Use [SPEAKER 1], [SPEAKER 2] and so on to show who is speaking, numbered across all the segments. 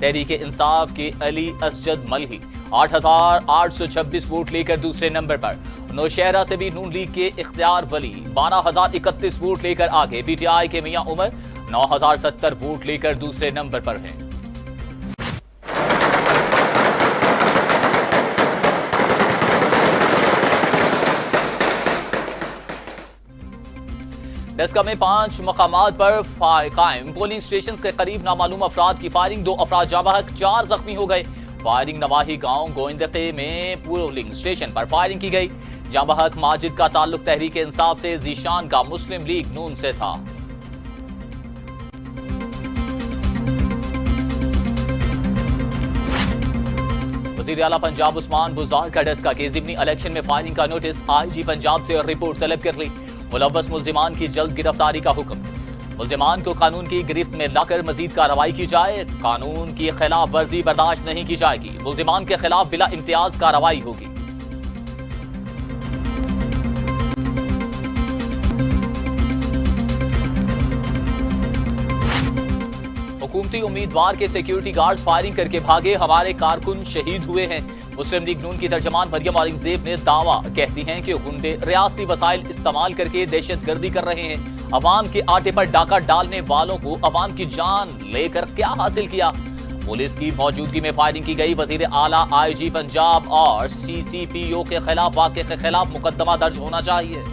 [SPEAKER 1] तहरीक इंसाफ के अली असजद मलही 8,826 वोट लेकर दूसरे नंबर पर। नौशहरा से भी नून लीग के इख्तियार वली 12,031 वोट लेकर आगे। पीटीआई के मियां उमर 9,070 वोट लेकर दूसरे नंबर पर हैं। डेस्का में 5 मकामात पर कायम पोलिंग स्टेशन के करीब नामालूम अफराद की फायरिंग, 2 अफराद जाँ बहक, 4 जख्मी हो गए। फायरिंग नवाही गांव गोविंदके में पोलिंग स्टेशन पर फायरिंग की गई। जाँ बहक माजिद का ताल्लुक तहरीक इंसाफ से, जीशान का मुस्लिम लीग नून से था। वज़ीर आला पंजाब उस्मान बुज़दार का डेस्का के ज़िमनी इलेक्शन में फायरिंग का नोटिस, IG पंजाब से रिपोर्ट तलब कर ली। मुलव्वस मुल्जिमान की जल्द गिरफ्तारी का हुक्म। मुल्जिमान को कानून की गिरफ्त में लाकर मजीद कार्रवाई की जाए। कानून की खिलाफ वर्जी बर्दाश्त नहीं की जाएगी। मुल्जिमान के खिलाफ बिला इम्तियाज कार्रवाई होगी। हुकूमती उम्मीदवार के सिक्योरिटी गार्ड्स फायरिंग करके भागे, हमारे कारकुन शहीद हुए हैं। मुस्लिम लीग नून की तर्जमान मरियम औरंगजेब ने दावा कहती हैं कि गुंडे रियासती वसाइल इस्तेमाल करके दहशत गर्दी कर रहे हैं। अवाम के आटे पर डाका डालने वालों को अवाम की जान लेकर क्या हासिल किया। पुलिस की मौजूदगी में फायरिंग की गई। वजीर आला, IG पंजाब और CCPO के खिलाफ वाक़े के खिलाफ मुकदमा दर्ज होना चाहिए।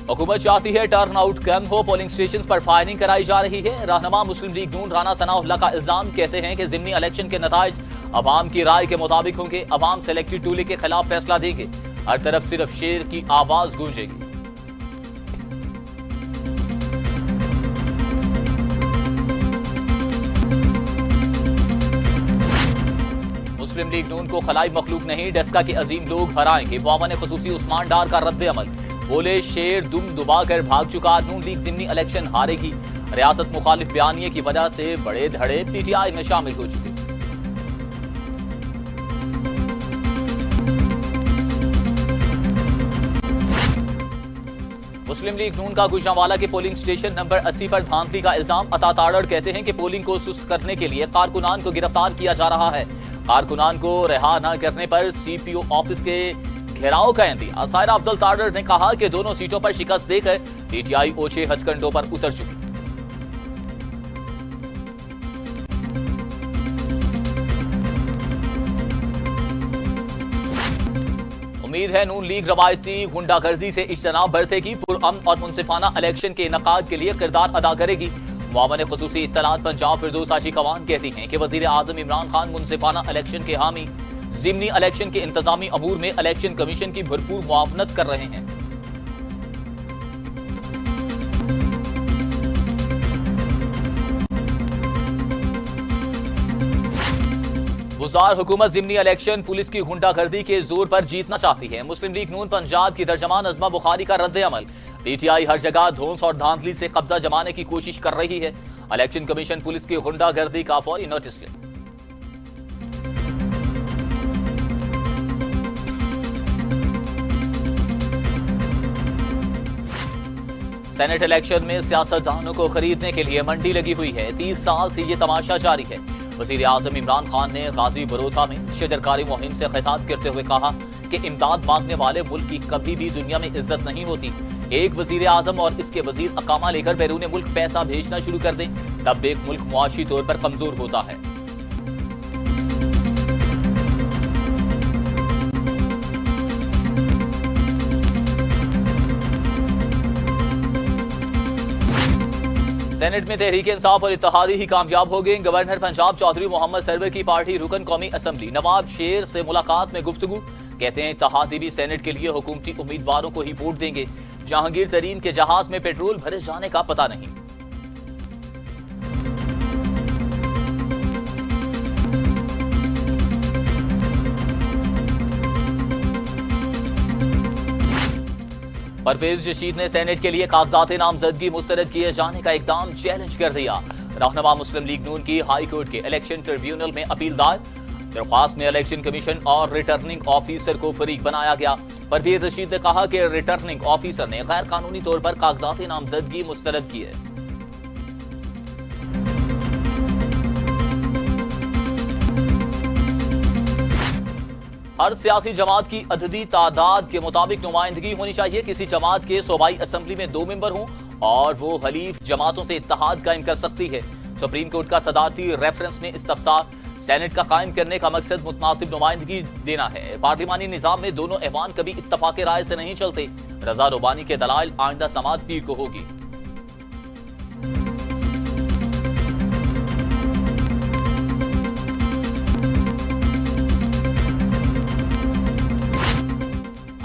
[SPEAKER 1] हुकूमत चाहती है टर्न आउट कम हो, पोलिंग स्टेशन पर फायरिंग कराई जा रही है। रहनुमा मुस्लिम लीग नून राना सनाउल्लाह का इल्जाम, कहते हैं कि ज़िमनी इलेक्शन के नताइज अवाम की राय के मुताबिक होंगे। अवाम सेलेक्टेड टूले के खिलाफ फैसला देंगे। हर तरफ सिर्फ शेर की आवाज गूंजेगी। मुस्लिम लीग नून को खलाई मखलूक नहीं, डेस्का के अजीम लोग हराएंगे। मुआवन खुसूसी उस्मान डार का रद्द अमल, बोले शेर दुम दुबा कर भाग चुका, नून लीग ज़िमनी इलेक्शन हारेगी। रियासत मुखालिफ बयानिए की वजह से बड़े धड़े PTI में शामिल हो चुके। मुस्लिम लीग नून का गुजरांवाला के पोलिंग स्टेशन नंबर 80 पर धांधली का इल्जाम। अता ताड़ड़ कहते हैं कि पोलिंग को सुस्त करने के लिए कारकुनान को गिरफ्तार किया जा रहा है। कारकुनान को रिहा न करने पर CPO ऑफिस के घेराव का इंतजार। सायरा अफजल ताड़ड़ ने कहा कि दोनों सीटों पर शिकस्त देकर PTI ओछे हथकंडों पर उतर चुकी। उम्मीद है नून लीग रवायती गुंडागर्दी से इज्तनाब बरतेगी, पुरअमन और मुनसिफाना इलेक्शन के इनेकाद के लिए किरदार अदा करेगी। मुआवन खुसूसी इत्तलात पंजाब फिरदौस हाजी कवान कहती हैं कि वजीर आजम इमरान खान मुनसिफाना इलेक्शन के हामी, ज़िमनी इलेक्शन के इंतजामी अमूर में इलेक्शन कमीशन की भरपूर मुआवनत कर रहे हैं। गुजार हुकूमत ज़िमनी इलेक्शन पुलिस की गुंडागर्दी के जोर पर जीतना चाहती है। मुस्लिम लीग नून पंजाब की तर्जमान अज़मा बुखारी का रद्द अमल, PTI हर जगह धौंस और धांधली से कब्जा जमाने की कोशिश कर रही है। इलेक्शन कमीशन पुलिस की गुंडागर्दी का फौरी नोटिस ले। सेनेट इलेक्शन में सियासतदानों को खरीदने के लिए मंडी लगी हुई है। 30 साल से ये तमाशा जारी है। वज़ीर आज़म इमरान खान ने गाजी बरोथा में शजरकारी मुहिम से खिताब करते हुए कहा कि इमदाद मांगने वाले मुल्क की कभी भी दुनिया में इज्जत नहीं होती। एक वज़ीर आज़म और इसके वज़ीर अकामा लेकर बैरून मुल्क पैसा भेजना शुरू कर दें, तब एक मुल्क मुआशी तौर पर कमजोर होता है। सेनेट में तहरीक इंसाफ और इत्तेहादी ही कामयाब हो गए। गवर्नर पंजाब चौधरी मोहम्मद सरवर की पार्टी रुकन कौमी असम्बली नवाब शेर से मुलाकात में गुफ्तगू, कहते हैं इत्तेहादी भी सेनेट के लिए हुकूमती उम्मीदवारों को ही वोट देंगे। जहांगीर तरीन के जहाज में पेट्रोल भरे जाने का पता नहीं। परवेज रशीद ने सेनेट के लिए कागजात नामजदगी मुस्तरद किए जाने का इकदाम चैलेंज कर दिया। रहनुमा मुस्लिम लीग नून की हाई कोर्ट के इलेक्शन ट्रिब्यूनल में अपील दायर। दरख्वास्त में इलेक्शन कमीशन और रिटर्निंग ऑफिसर को फरीक बनाया गया। परवेज रशीद ने कहा कि रिटर्निंग ऑफिसर ने गैर कानूनी तौर पर कागजात नामजदगी मुस्तरद की है। हर सियासी जमात की अददी तादाद के मुताबिक नुमाइंदगी होनी चाहिए। किसी जमात के सूबाई असेंबली में 2 मेंबर हों और वो हलीफ जमातों से इत्तेहाद कायम कर सकती है। सुप्रीम कोर्ट का सदारती रेफरेंस में इस्तफसार सेनेट का कायम करने का मकसद मुतनासिब नुमाइंदगी देना है। पार्लिमानी निजाम में दोनों ऐवान कभी इत्तफाक राय से नहीं चलते। रजा रुबानी के दलाइल आइंदा समात पीर को होगी।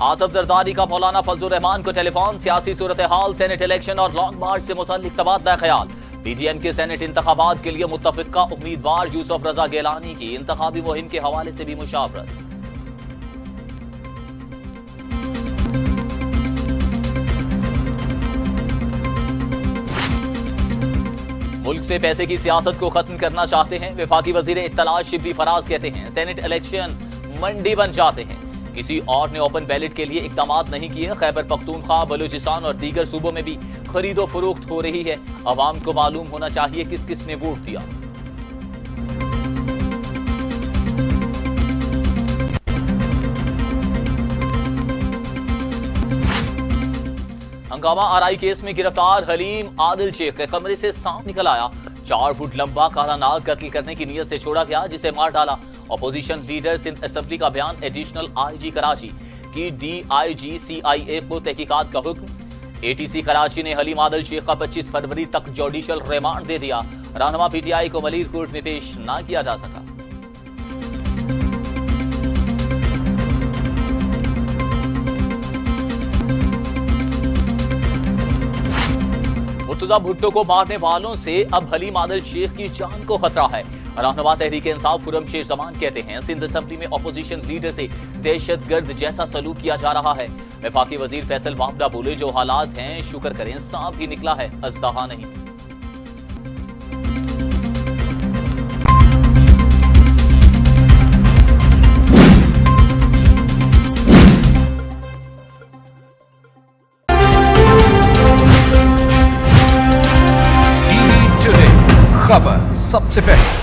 [SPEAKER 1] आसफ जरदारी का मौलाना फजलुर रहमान को टेलीफोन। सियासी सूरत हाल, सेनेट इलेक्शन और लॉन्ग मार्च से मुताल्लिक तबादला ख्याल। पीडीएम के सेनेट इंतखाबात के लिए मुत्तफिका उम्मीदवार यूसुफ रजा गिलानी की इंतखाबी मुहिम के हवाले से भी मुशावरत। मुल्क से पैसे की सियासत को खत्म करना चाहते हैं। वफाकी वजीर इत्तलात शिबली फराज कहते हैं सेनेट इलेक्शन मंडी बन जाते हैं। किसी और ने ओपन बैलेट के लिए इकदाम नहीं किए। खैबर पख्तूनख्वा, बलूचिस्तान और दीगर सूबों में भी खरीदो फरोख्त हो रही है। अवाम को मालूम होना चाहिए किस किस ने वोट दिया। हंगामा आरआई केस में गिरफ्तार हलीम आदिल शेख के कमरे से सांप निकल आया। 4 फुट लंबा काला नाग कत्ल करने की नीयत से छोड़ा गया, जिसे मार डाला। अपोजिशन लीडर सिंध असेंबली का बयान। एडिशनल आईजी कराची की डीआईजी सीआईए को तहकीकात का हुक्म। एटीसी कराची ने हलीम आदिल शेख का 25 फरवरी तक जुडिशल रिमांड दे दिया। रहनुमा पीटीआई को मलीर कोर्ट में पेश न किया जा सका। मुर्तजा भुट्टो को मारने वालों से अब हलीम आदिल शेख की जान को खतरा है। रहनुमा तहरीक इंसाफ खुर्रम शेर जमान कहते हैं सिंध असेंबली में अपोजिशन लीडर से दहशतगर्द जैसा सलूक किया जा रहा है। वफाकी वजीर फैसल वापडा बोले जो हालात हैं शुक्र करें सांप ही निकला है, अजदहा नहीं।
[SPEAKER 2] टीवी टुडे खबर सबसे पहले।